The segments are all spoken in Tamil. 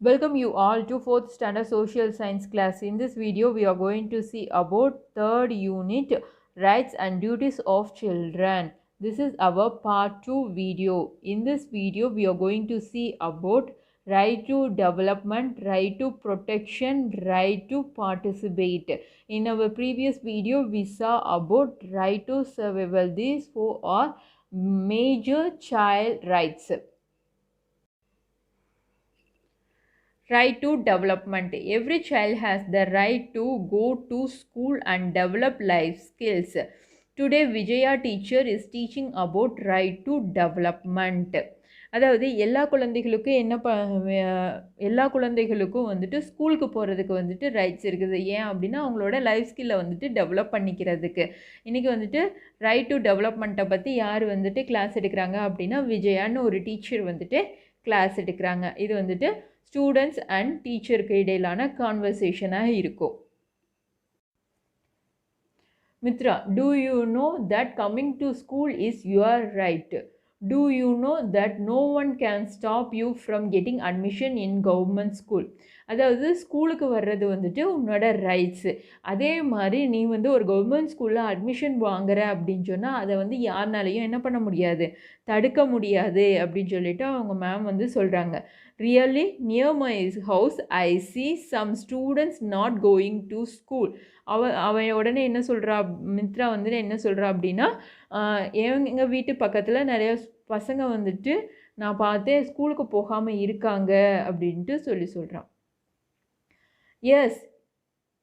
Welcome you all to 4th standard social science class. In this video we are going to see about 3rd unit rights and duties of children. This is our part 2 video. In this video we are going to see about right to development, right to protection, right to participate. In our previous video we saw about right to survival. These four are major child rights. Right to development. Every child has the right to go to school and develop life skills. Today Vijaya teacher is teaching about right to development. அதாவது எல்லா குழந்தைகளுக்கும் வந்துட்டு ஸ்கூலுக்கு போகிறதுக்கு வந்துட்டு ரைட்ஸ் இருக்குது. ஏன் அப்படின்னா அவங்களோட லைஃப் ஸ்கில்லை வந்துட்டு டெவலப் பண்ணிக்கிறதுக்கு. இன்றைக்கி வந்துட்டு ரைட் டு டெவலப்மெண்ட்டை பற்றி யார் வந்துட்டு கிளாஸ் எடுக்கிறாங்க அப்படின்னா விஜயான்னு ஒரு டீச்சர் வந்துட்டு கிளாஸ் எடுக்கிறாங்க. இது வந்துட்டு ஸ்டூடெண்ட்ஸ் அண்ட் டீச்சருக்கு இடையிலான கான்வர்சேஷனாக இருக்கும். Mitra, do you know that coming to school is your right? Do you know that no one can stop you from getting admission in government school? அதாவது ஸ்கூலுக்கு வர்றது வந்துட்டு உன்னோட ரைட்ஸு. அதே மாதிரி நீ வந்து ஒரு கவர்மெண்ட் ஸ்கூலில் அட்மிஷன் வாங்குற அப்படின்னு சொன்னால் அதை வந்து யாருனாலையும் என்ன பண்ண முடியாது, தடுக்க முடியாது அப்படின்னு சொல்லிட்டு அவங்க மேம் வந்து சொல்கிறாங்க. Really near my house I see some students not going to school. அவன் உடனே என்ன சொல்கிறா, மித்ரா வந்துட்டு என்ன சொல்கிறா அப்படின்னா, எங்கள் வீட்டு பக்கத்தில் நிறைய பசங்க வந்துட்டு நான் பார்த்தேன் ஸ்கூலுக்கு போகாமல் இருக்காங்க அப்படின்ட்டு சொல்கிறான். Yes,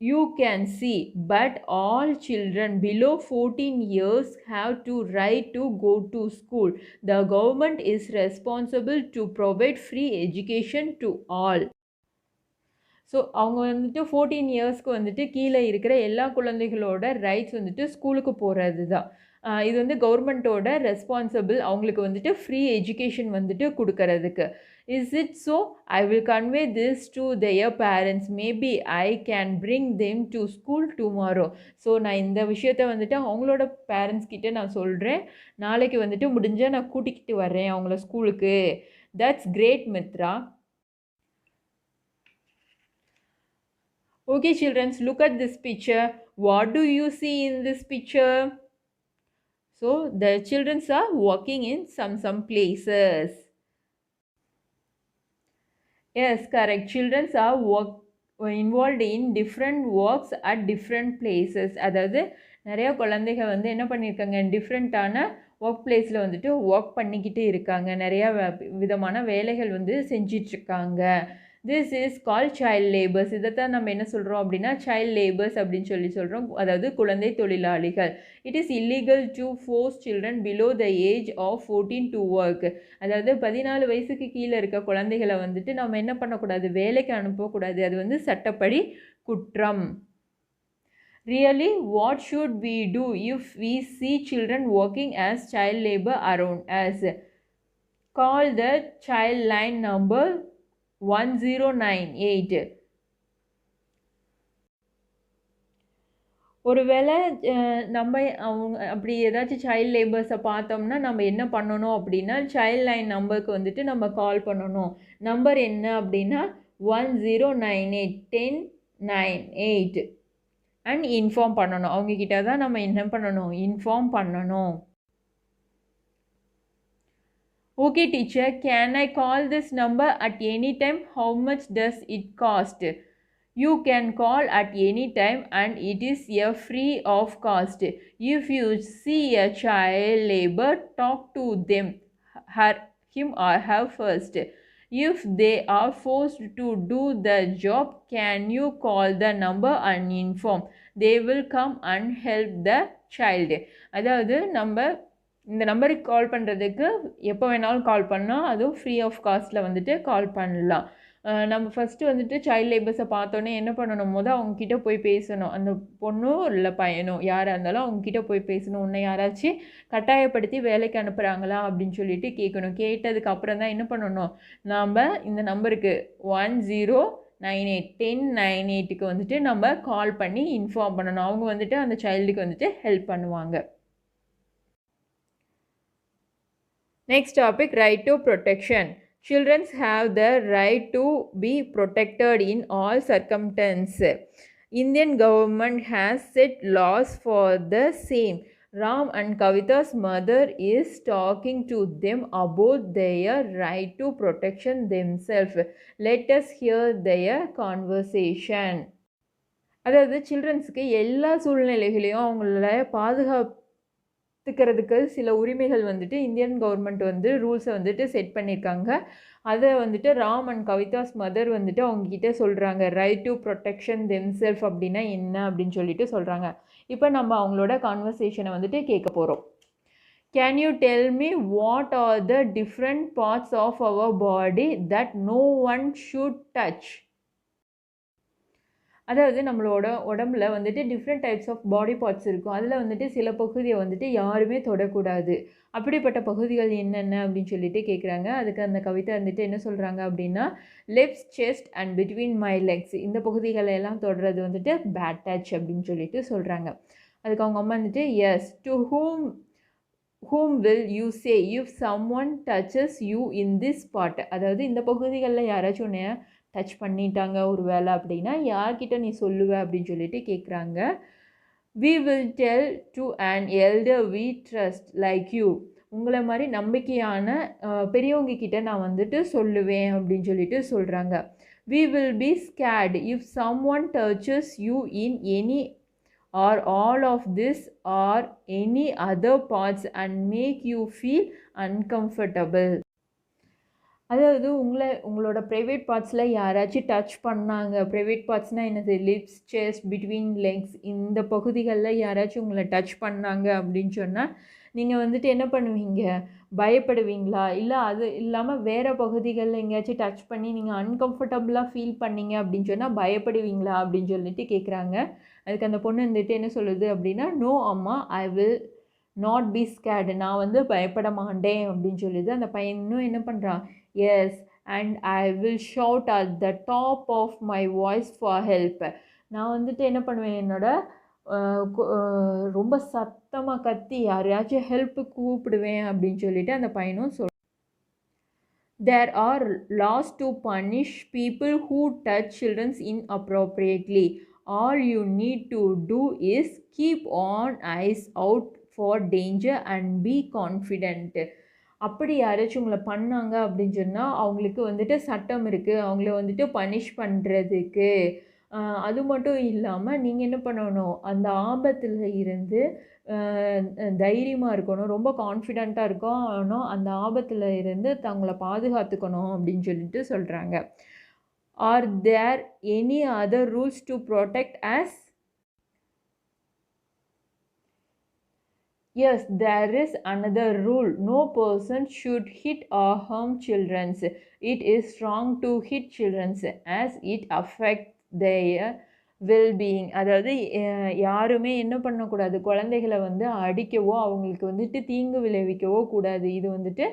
you can see, but all children below 14 years have to right to go to school. The government is responsible to provide free education to all. So அவங்க வந்துட்டு 14 இயர்ஸ்க்கு வந்துட்டு கீழே இருக்கிற எல்லா குழந்தைகளோட ரைட்ஸ் வந்துட்டு ஸ்கூலுக்கு போகிறது தான். இது வந்து கவர்மெண்ட்டோட ரெஸ்பான்சிபிள் அவங்களுக்கு வந்துட்டு ஃப்ரீ எஜுகேஷன் வந்துட்டு கொடுக்கறதுக்கு. Is it so? I will convey this to their parents. Maybe I can bring them to school tomorrow. So நான் இந்த விஷயத்த வந்துட்டு அவங்களோட பேரண்ட்ஸ் கிட்டே நான் சொல்கிறேன். நாளைக்கு வந்துட்டு முடிஞ்சால் நான் கூட்டிக்கிட்டு வர்றேன் அவங்கள ஸ்கூலுக்கு. That's great Mitra. Okay children, look at this picture. What do you see in this picture? So the children are working in some places. Yes, correct. Children are involved in different works at different places. அதாவது நிறைய குழந்தைகள் வந்து என்ன பண்ணியிருக்காங்க, டிஃப்ரெண்ட்டான ஒர்க் பிளேஸில் வந்துட்டு ஒர்க் பண்ணிக்கிட்டு இருக்காங்க. நிறையா விதமான வேலைகள் வந்து செஞ்சிட்ருக்காங்க. This is call child labours. இதைத்தான் நம்ம என்ன சொல்கிறோம் அப்படின்னா சைல்ட் லேபர்ஸ் அப்படின்னு சொல்கிறோம். அதாவது குழந்தை தொழிலாளிகள். It is illegal to force children below the age of 14 to work. அதாவது 14 வயசுக்கு கீழே இருக்க குழந்தைகளை வந்துட்டு நம்ம என்ன பண்ணக்கூடாது, வேலைக்கு அனுப்பக்கூடாது. அது வந்து சட்டப்படி குற்றம். Really, what should we do if we see children working as child labor around us? Call the child line number 1098. ஒருவேளை நம்ம அவங்க அப்படி ஏதாச்சும் சைல்ட் லேபர்ஸை பார்த்தோம்னா நம்ம என்ன பண்ணணும் அப்படின்னா சைல்ட் லைன் நம்பருக்கு வந்துட்டு நம்ம கால் பண்ணணும். நம்பர் என்ன அப்படின்னா 1098 1098 அண்ட் இன்ஃபார்ம் பண்ணணும். அவங்கக்கிட்ட தான் நம்ம என்ன பண்ணணும், இன்ஃபார்ம் பண்ணணும். Okay teacher, can I call this number at any time? How much does it cost? You can call at any time and it is a free of cost. If you see a child labor, talk to them, him or her first. If they are forced to do the job, can you call the number and inform? They will come and help the child. அதாவது நம்ம இந்த நம்பருக்கு கால் பண்ணுறதுக்கு எப்போ வேணாலும் கால் பண்ணால் அதுவும் ஃப்ரீ ஆஃப் காஸ்ட்டில் வந்துட்டு கால் பண்ணலாம். நம்ம ஃபஸ்ட்டு வந்துட்டு சைல்ட் லேபர்ஸை பார்த்தோன்னே என்ன பண்ணணும், போது அவங்கக்கிட்ட போய் பேசணும். அந்த பொண்ணோ இல்லை பையனோ யாராக இருந்தாலும் அவங்கக்கிட்ட போய் பேசணும். உன்னை யாராச்சும் கட்டாயப்படுத்தி வேலைக்கு அனுப்புகிறாங்களா அப்படின்னு சொல்லிட்டு கேட்கணும். கேட்டதுக்கு அப்புறம் தான் என்ன பண்ணணும், நாம் இந்த நம்பருக்கு 1098 1098க்கு வந்துட்டு நம்ம கால் பண்ணி இன்ஃபார்ம் பண்ணணும். அவங்க வந்துட்டு அந்த சைல்டுக்கு வந்துட்டு ஹெல்ப் பண்ணுவாங்க. Next topic, right to protection. Children have the right to be protected in all circumstances. Indian government has set laws for the same. Ram and Kavita's mother is talking to them about their right to protection themselves. Let us hear their conversation. அதாவது சில்ட்ரன்ஸுக்கு எல்லா சூழ்நிலைகளையும் அவங்கள பாதுகாத்துக்கிறதுக்கு சில உரிமைகள் வந்துட்டு இந்தியன் கவர்மெண்ட் வந்து ரூல்ஸை வந்துட்டு செட் பண்ணியிருக்காங்க. அதை வந்துட்டு ராம் அண்ட் கவிதாஸ் மதர் வந்துட்டு அவங்கக்கிட்ட சொல்கிறாங்க. ரைட் டு ப்ரொடெக்ஷன் தெம்செல்ஃப் அப்படின்னா என்ன அப்படின்னு சொல்லிட்டு சொல்கிறாங்க. இப்போ நம்ம அவங்களோட கான்வர்சேஷனை வந்துட்டு கேட்க போகிறோம். Can you tell me what are the different parts of our body that no one should touch? அதாவது நம்மளோட உடம்புல வந்துட்டு different types of body parts இருக்கும். அதில் வந்துட்டு சில பகுதியை வந்துட்டு யாருமே தொடக்கூடாது. அப்படிப்பட்ட பகுதிகள் என்னென்ன அப்படின்னு சொல்லிட்டு கேட்குறாங்க. அதுக்கு அந்த கவிதை வந்துட்டு என்ன சொல்கிறாங்க அப்படின்னா, lips, chest and between my legs, இந்த பகுதிகளை எல்லாம் தொடுறது வந்துட்டு பேட் டச் அப்படின்னு சொல்லிட்டு சொல்கிறாங்க. அதுக்கு அவங்க அம்மா வந்துட்டு, yes, to whom will you say if someone touches you in this part? அதாவது இந்த பகுதிகளில் யாராச்சும் உன்னை டச் பண்ணிட்டாங்க ஒரு வேலை அப்படின்னா யார்கிட்ட நீ சொல்லுவ அப்படின்னு சொல்லிட்டு கேட்குறாங்க. we will tell to an elder we trust like you. உங்களை மாதிரி நம்பிக்கையான பெரியவங்க கிட்ட நான் வந்துட்டு சொல்லுவேன் அப்படின்னு சொல்லிட்டு சொல்கிறாங்க. we will be scared if someone touches you in any or all of this or any other parts and make you feel uncomfortable. அதாவது உங்களோட ப்ரைவேட் பார்ட்ஸில் யாராச்சும் டச் பண்ணாங்க. ப்ரைவேட் பார்ட்ஸ்னால் என்னது? லிப்ஸ், செஸ்ட், பிட்வீன் லெக்ஸ், இந்த பகுதிகளில் யாராச்சும் உங்களை டச் பண்ணாங்க அப்படின்னு சொன்னால் நீங்கள் வந்துட்டு என்ன பண்ணுவீங்க? பயப்படுவீங்களா? இல்லை அது இல்லாமல் வேறு பகுதிகளில் எங்கேயாச்சும் டச் பண்ணி நீங்கள் அன்கம்ஃபர்டபுளாக ஃபீல் பண்ணீங்க அப்படின்னு சொன்னால் பயப்படுவீங்களா அப்படின்னு சொல்லிட்டு கேட்குறாங்க. அதுக்கு அந்த பொண்ணு வந்துட்டு என்ன சொல்லுது அப்படின்னா, நோ அம்மா, I will not be scared, நான் வந்து பயப்பட மாட்டேன் அப்படின்னு சொல்லுது. அந்த பையனும் என்ன பண்ணுறான், yes and I will shout at the top of my voice for help, நான் வந்துட்டு என்ன பண்ணுவேன், என்னோட ரொம்ப சத்தமாக கத்தி யாரையாச்சும் ஹெல்ப்பு கூப்பிடுவேன் அப்படின்னு சொல்லிட்டு அந்த பையனும் சொல். There are laws to punish people who touch children inappropriately. All you need to do is keep on eyes out for danger and be confident. அப்படி யாராச்சும் உங்களை பண்ணாங்க அப்படின்னு சொன்னால் அவங்களுக்கு வந்துட்டு சட்டம் இருக்குது, அவங்கள வந்துட்டு பனிஷ் பண்ணுறதுக்கு. அது மட்டும் இல்லாமல் நீங்கள் என்ன பண்ணணும், அந்த ஆபத்தில் இருந்து தைரியமாக இருக்கணும், ரொம்ப கான்ஃபிடெண்ட்டாக இருக்கணும், அந்த ஆபத்தில் இருந்து தங்களை பாதுகாத்துக்கணும் அப்படின்னு சொல்லிட்டு சொல்கிறாங்க. Are there any other rules to protect us? Yes, there is another rule. No person should hit or harm children. It is wrong to hit children as it affects their well-being. அதாவது யாருமே என்ன பண்ணக்கூடாது, குழந்தைகளை வந்து அடிக்கவோ அவங்களுக்கு வந்துட்டு தீங்கு விளைவிக்கவோ கூடாது. இது வந்துட்டு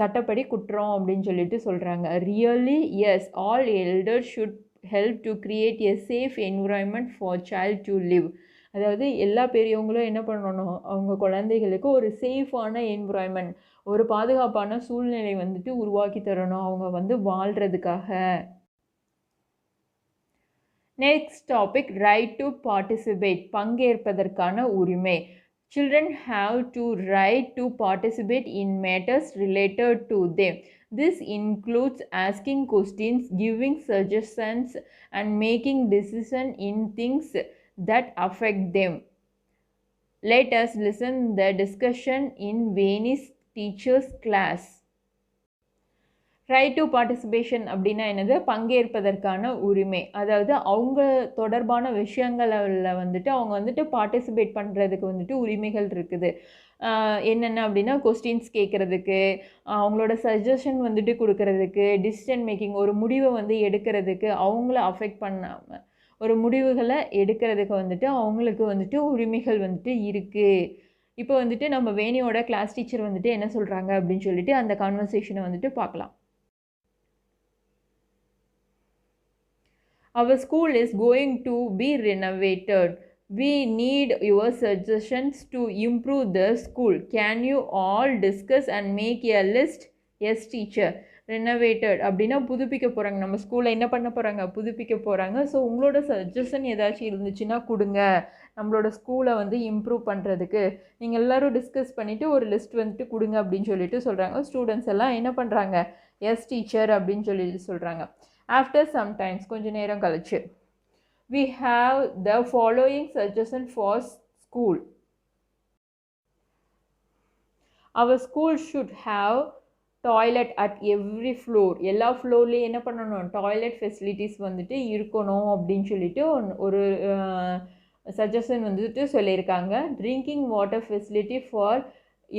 சட்டப்படி குற்றம் அப்படின்னு சொல்லிட்டு சொல்கிறாங்க. Really yes, all elders should help to create a safe environment for child to live. அதாவது எல்லா பெரியவங்களும் என்ன பண்ணணும், அவங்க குழந்தைகளுக்கு ஒரு சேஃபான என்விரான்மெண்ட், ஒரு பாதுகாப்பான சூழ்நிலை வந்துட்டு உருவாக்கி தரணும் அவங்க வந்து வாழ்கிறதுக்காக. Next topic, right to participate, பங்கேற்பதற்கான உரிமை. Children have to right to participate in matters related to them. This includes asking questions, giving suggestions, and making decisions in things that affect them. Let us listen the discussion in Venice teacher's class. Right to participation அப்படின்னா என்னது? பங்கேற்பதற்கான உரிமை. அதாவது அவங்க தொடர்பான விஷயங்களில் வந்துட்டு அவங்க வந்துட்டு பார்ட்டிசிபேட் பண்ணுறதுக்கு வந்துட்டு உரிமைகள் இருக்குது. என்னென்ன அப்படின்னா, கொஸ்டின்ஸ் கேட்குறதுக்கு, அவங்களோட சஜஷன் வந்துட்டு கொடுக்கறதுக்கு, டிசிஷன் மேக்கிங், ஒரு முடிவை வந்து எடுக்கிறதுக்கு, அவங்கள அஃபெக்ட் பண்ணாமல் ஒரு முடிவுகளை எடுக்கிறதுக்கு வந்துட்டு அவங்களுக்கு வந்துட்டு உரிமைகள் வந்துட்டு இருக்குது. இப்போ வந்துட்டு நம்ம வேணியோட கிளாஸ் டீச்சர் வந்துட்டு என்ன சொல்கிறாங்க அப்படின்னு சொல்லிட்டு அந்த கான்வர்சேஷனை வந்துட்டு பார்க்கலாம். Our school is going to be renovated. We need your suggestions to improve the school. Can you all discuss and make a list? Yes teacher. Renovated அப்படின்னா புதுப்பிக்க போகிறாங்க, நம்ம ஸ்கூலில் என்ன பண்ண போகிறாங்க, புதுப்பிக்க போகிறாங்க. ஸோ உங்களோட சஜஷன் ஏதாச்சும் இருந்துச்சுன்னா கொடுங்க, நம்மளோட ஸ்கூலை வந்து இம்ப்ரூவ் பண்ணுறதுக்கு. நீங்கள் எல்லோரும் டிஸ்கஸ் பண்ணிவிட்டு ஒரு லிஸ்ட் வந்துட்டு கொடுங்க அப்படின்னு சொல்லிட்டு சொல்கிறாங்க. ஸ்டூடெண்ட்ஸ் எல்லாம் என்ன பண்ணுறாங்க, எஸ் டீச்சர் அப்படின்னு சொல்லிட்டு சொல்கிறாங்க. ஆஃப்டர் சம்டைம்ஸ், கொஞ்சம் நேரம் கழிச்சு, we have the following suggestion for school. Our school should have toilet at every floor. எல்லா ஃப்ளோர்லேயும் என்ன பண்ணணும், டாய்லெட் ஃபெசிலிட்டிஸ் வந்துட்டு இருக்கணும் அப்படின்னு சொல்லிட்டு ஒரு சஜஷன் வந்துட்டு சொல்லியிருக்காங்க. Drinking water facility for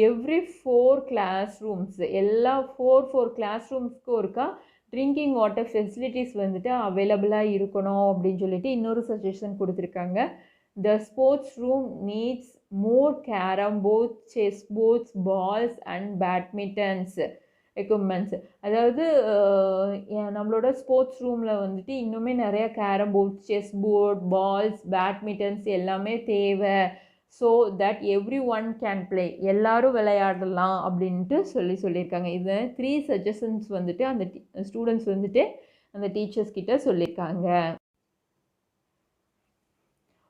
every 4 classrooms. எல்லா 4 கிளாஸ் ரூம்ஸ்க்கும் ஒருக்கா ட்ரிங்கிங் வாட்டர் ஃபெசிலிட்டிஸ் வந்துட்டு அவைலபிளாக இருக்கணும் அப்படின்னு சொல்லிட்டு இன்னொரு சஜஷன் கொடுத்துருக்காங்க. The sports room needs more carrom boards, chess boards, balls and badmintons equipments. அதாவது நம்மளோட ஸ்போர்ட்ஸ் ரூமில் வந்துட்டு இன்னுமே நிறையா carrom boards, chess board, balls, badmintons எல்லாமே தேவை. So that everyone can play, எல்லோரும் விளையாடலாம் அப்படின்ட்டு சொல்லியிருக்காங்க. இதை 3 சஜஷன்ஸ் வந்துட்டு அந்த ஸ்டூடெண்ட்ஸ் வந்துட்டு அந்த டீச்சர்ஸ் கிட்ட சொல்லியிருக்காங்க.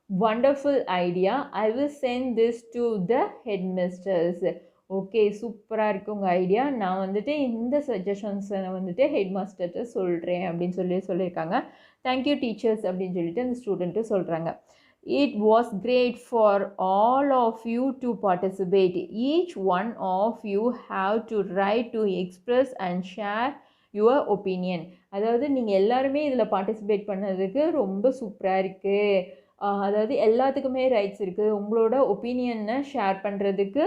Wonderful idea, I will send this to the headmistress. Okay, சூப்பராக இருக்குது உங்கள் ஐடியா. நான் வந்துட்டு இந்த சஜஷன்ஸை வந்துட்டு ஹெட் மாஸ்டர்கிட்ட சொல்கிறேன் அப்படின்னு சொல்லியிருக்காங்க. தேங்க்யூ டீச்சர்ஸ் அப்படின்னு சொல்லிட்டு அந்த ஸ்டூடெண்ட்டு சொல்கிறாங்க. It was great for all of you to participate. Each one of you have to write to express and share your opinion. அதாவது நீங்கள் எல்லாருமே இதில் பார்ட்டிசிபேட் பண்ணதுக்கு ரொம்ப சூப்பராக இருக்குது. அதாவது எல்லாத்துக்குமே ரைட்ஸ் இருக்குது, உங்களோட ஒப்பீனியனை ஷேர் பண்ணுறதுக்கு,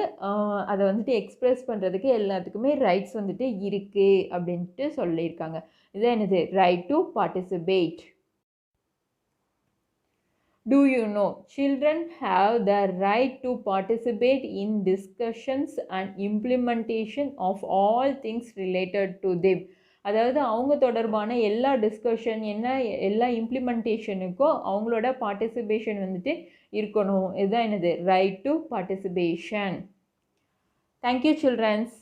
அதை வந்துட்டு எக்ஸ்ப்ரெஸ் பண்ணுறதுக்கு எல்லாத்துக்குமே ரைட்ஸ் வந்துட்டு இருக்குது அப்படின்ட்டு சொல்லியிருக்காங்க. இது என்னது, right to participate. Do you know children have the right to participate in discussions and implementation of all things related to them. அதாவது அவங்க தொடர்பான எல்லா டிஸ்கஷன் எல்லா இம்ப்ளிமெண்டேஷனுக்கும் அவங்களோட பார்ட்டிசிபேஷன் வந்துட்டு இருக்கணும். இதுதான் என்னது, right to participation. Thank you children's.